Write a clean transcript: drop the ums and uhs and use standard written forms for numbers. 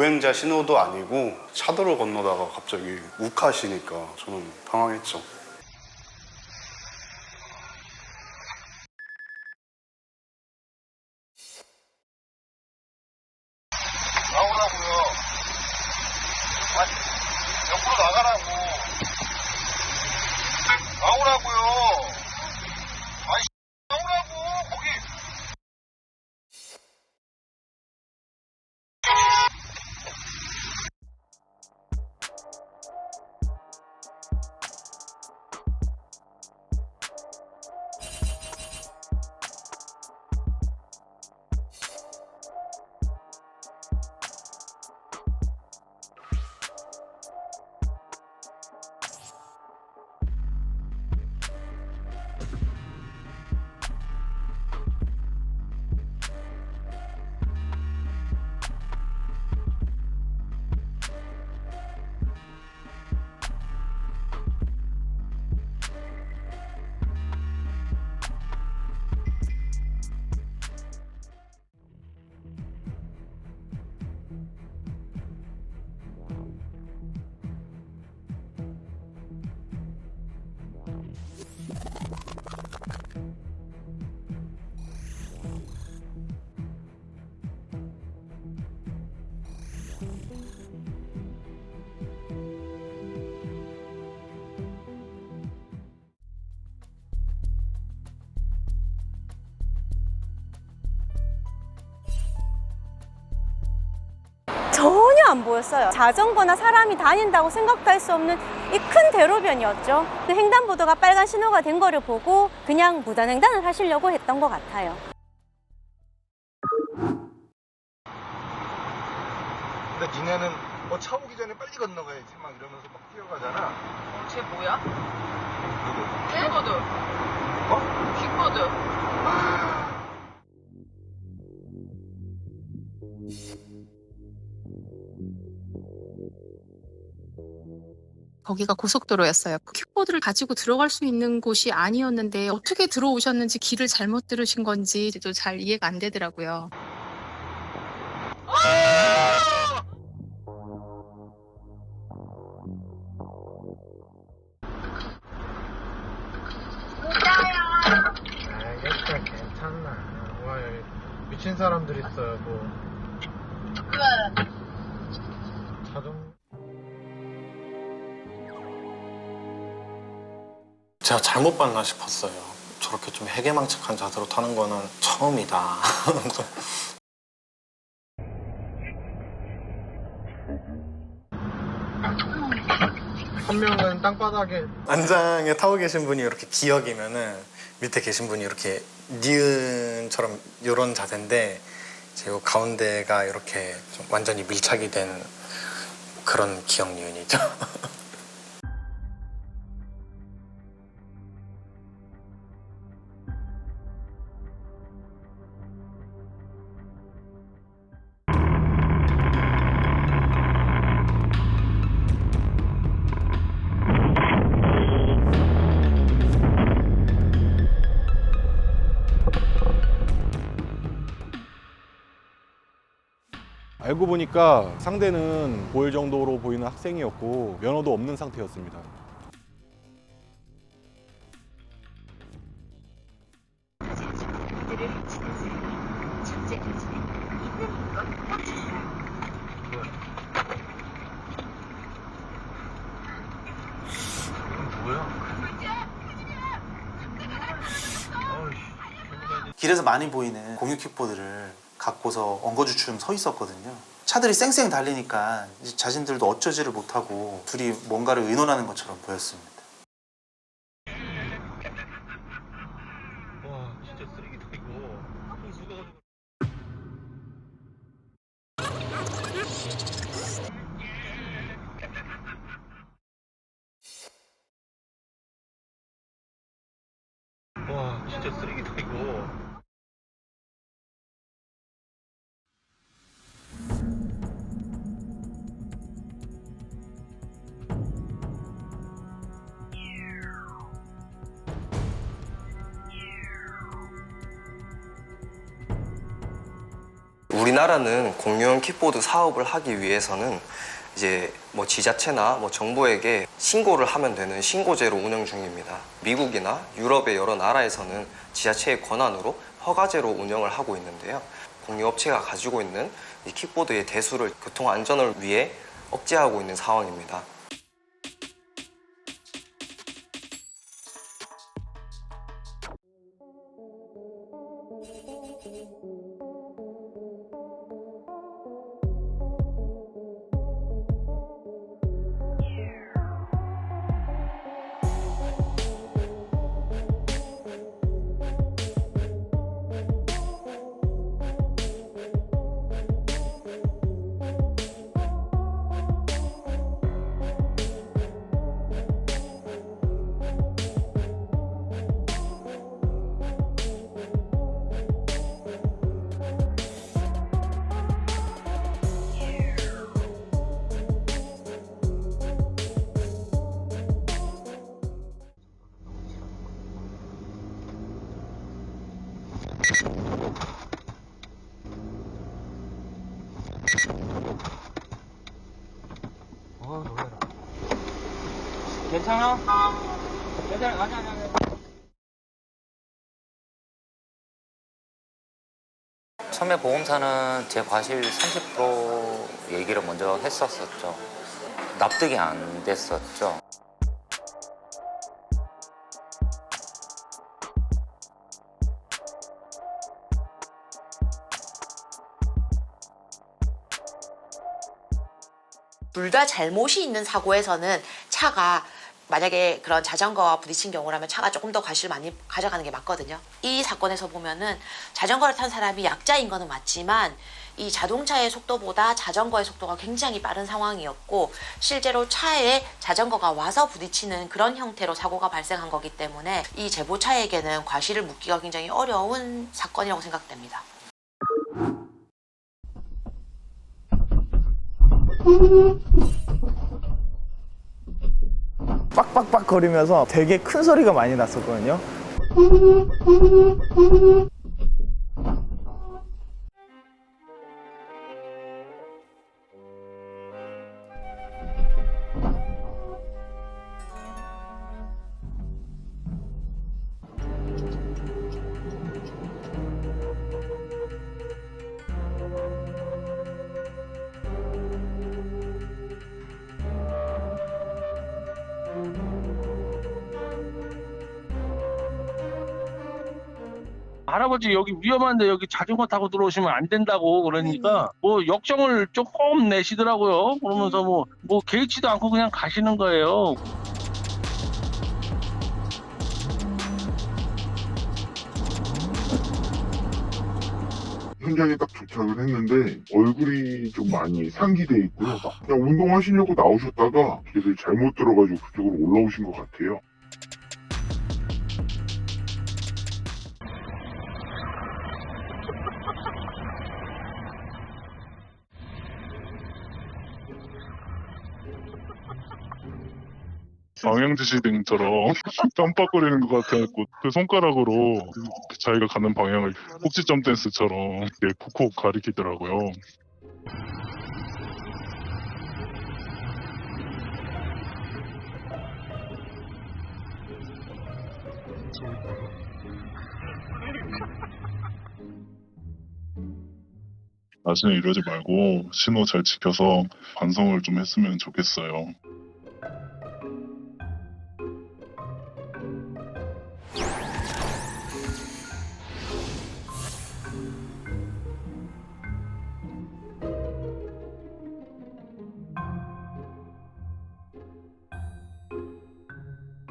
보행자 신호도 아니고 차도를 건너다가 갑자기 욱하시니까 저는 당황했죠. 나오라고요. 아니, 옆으로 나가라고. 나오라고요. 아이, 나오라고, 거기. 전혀 안 보였어요. 자전거나 사람이 다닌다고 생각도 할 수 없는 이 큰 대로변이었죠. 그 횡단보도가 빨간 신호가 된 거를 보고 그냥 무단횡단을 하시려고 했던 것 같아요. 근데 니네는 차 오기 전에 빨리 건너가야지 막 이러면서 막 뛰어가잖아. 쟤 뭐야? 누구? 킥보드. 어? 킥보드. 거기가 고속도로였어요. 킥보드를 가지고 들어갈 수 있는 곳이 아니었는데 어떻게 들어오셨는지 길을 잘못 들으신 건지도 잘 이해가 안 되더라고요. 알겠어, 괜찮아. 와, 여기 미친 사람들 있어요, 뭐. 자전 제가 잘못 봤나 싶었어요. 저렇게 좀 해괴망측한 자세로 타는 거는 처음이다. 한 명은 땅바닥에 안장에 타고 계신 분이 이렇게 기역이면은 밑에 계신 분이 이렇게 니은처럼 이런 자세인데 이제 요 가운데가 이렇게 좀 완전히 밀착이 된 그런 기역 니은이죠. 알고 보니까 상대는 보일 정도로 보이는 학생이었고 면허도 없는 상태였습니다. 길에서 많이 보이는 공유 킥보드를 갖고서 엉거주춤 서 있었거든요. 차들이 쌩쌩 달리니까 자신들도 어쩌지를 못하고 둘이 뭔가를 의논하는 것처럼 보였습니다. 와, 진짜 쓰레기다 이거. 와, 진짜 쓰레기다 이거. 우리나라는 공유형 킥보드 사업을 하기 위해서는 이제 뭐 지자체나 뭐 정부에게 신고를 하면 되는 신고제로 운영 중입니다. 미국이나 유럽의 여러 나라에서는 지자체의 권한으로 허가제로 운영을 하고 있는데요. 공유업체가 가지고 있는 이 킥보드의 대수를 교통 안전을 위해 억제하고 있는 상황입니다. 괜찮아? 괜찮아? 아니. 처음에 보험사는 제 과실 30% 얘기를 먼저 했었었죠. 납득이 안 됐었죠. 둘 다 잘못이 있는 사고에서는 차가 만약에 그런 자전거와 부딪힌 경우라면 차가 조금 더 과실을 많이 가져가는 게 맞거든요. 이 사건에서 보면은 자전거를 탄 사람이 약자인 거는 맞지만 이 자동차의 속도보다 자전거의 속도가 굉장히 빠른 상황이었고 실제로 차에 자전거가 와서 부딪히는 그런 형태로 사고가 발생한 거기 때문에 이 제보차에게는 과실을 묻기가 굉장히 어려운 사건이라고 생각됩니다. 빡빡빡 거리면서 되게 큰 소리가 많이 났었거든요. 할아버지 여기 위험한데 여기 자전거 타고 들어오시면 안 된다고 그러니까 뭐 역정을 조금 내시더라고요. 그러면서 뭐 개의치도 않고 그냥 가시는 거예요. 현장에 딱 도착을 했는데 얼굴이 좀 많이 상기돼 있고요. 그냥 운동하시려고 나오셨다가 길을 잘못 들어가지고 그쪽으로 올라오신 것 같아요. 방향지시등처럼 깜빡거리는 것 같아갖고 그 손가락으로 자기가 가는 방향을 꼭지점 댄스처럼 이렇게 콕콕 가리키더라고요. 나중에 이러지 말고 신호 잘 지켜서 반성을 좀 했으면 좋겠어요.